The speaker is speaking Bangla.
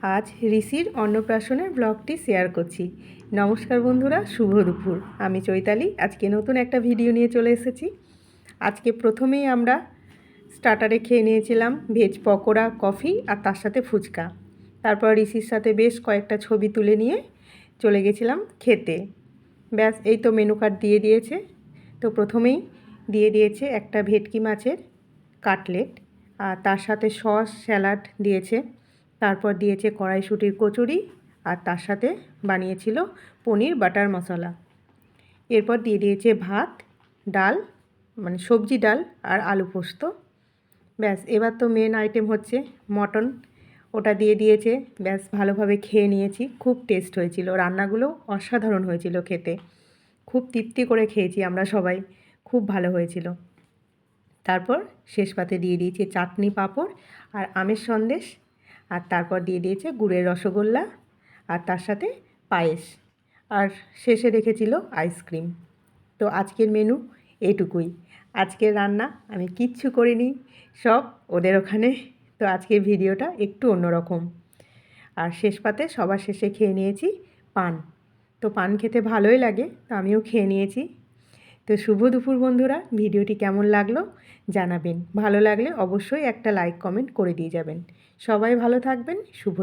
আজ ঋষির অন্নপ্রাশনের ব্লগটি শেয়ার করছি। নমস্কার বন্ধুরা, শুভ দুপুর। আমি চৈতালি। আজকে নতুন একটা ভিডিও নিয়ে চলে এসেছি। আজকে প্রথমেই আমরা স্টার্টারে খেয়ে নিয়েছিলাম ভেজ পকোড়া, কফি আর তার সাথে ফুচকা। তারপর ঋষির সাথে বেশ কয়েকটা ছবি তুলে নিয়ে চলে গেছিলাম খেতে। ব্যাস, এই তো মেনু কার্ড দিয়ে দিয়েছে। তো প্রথমেই দিয়ে দিয়েছে একটা ভেটকি মাছের কাটলেট, আর তার সাথে সস, স্যালাড দিয়েছে। তারপর দিয়েছে কড়াইশুঁটির কচুরি, আর তার সাথে বানিয়েছিল পনির বাটার মশলা। এরপর দিয়ে দিয়েছে ভাত, ডাল, মানে সবজি ডাল আর আলু পোস্ত। ব্যাস, এবার তো মেন আইটেম হচ্ছে মটন, ওটা দিয়ে দিয়েছে। ব্যাস, ভালোভাবে খেয়ে নিয়েছি। খুব টেস্ট হয়েছিল, রান্নাগুলো অসাধারণ হয়েছিল খেতে। খুব তৃপ্তি করে খেয়েছি আমরা সবাই, খুব ভালো হয়েছিল। তারপর শেষ পাতে দিয়ে দিয়েছে চাটনি, পাঁপড় আর আমের সন্দেশ, আর তারপর দিয়ে দিয়েছে গুড়ের রসগোল্লা, আর তার সাথে পায়েস, আর শেষে রেখেছিল আইসক্রিম। তো আজকের মেনু এইটুকুই। আজকের রান্না আমি কিচ্ছু করিনি, সব ওদের ওখানে। তো আজকের ভিডিওটা একটু অন্যরকম। আর শেষ পাতে সবার শেষে খেয়ে নিয়েছি পান। তো পান খেতে ভালোই লাগে, তো আমিও খেয়ে নিয়েছি। তো শুভ দুপুর বন্ধুরা, ভিডিওটি কেমন লাগলো জানাবেন। ভালো লাগলে অবশ্যই একটা লাইক কমেন্ট করে দিয়ে যাবেন। সবাই ভালো থাকবেন। শুভ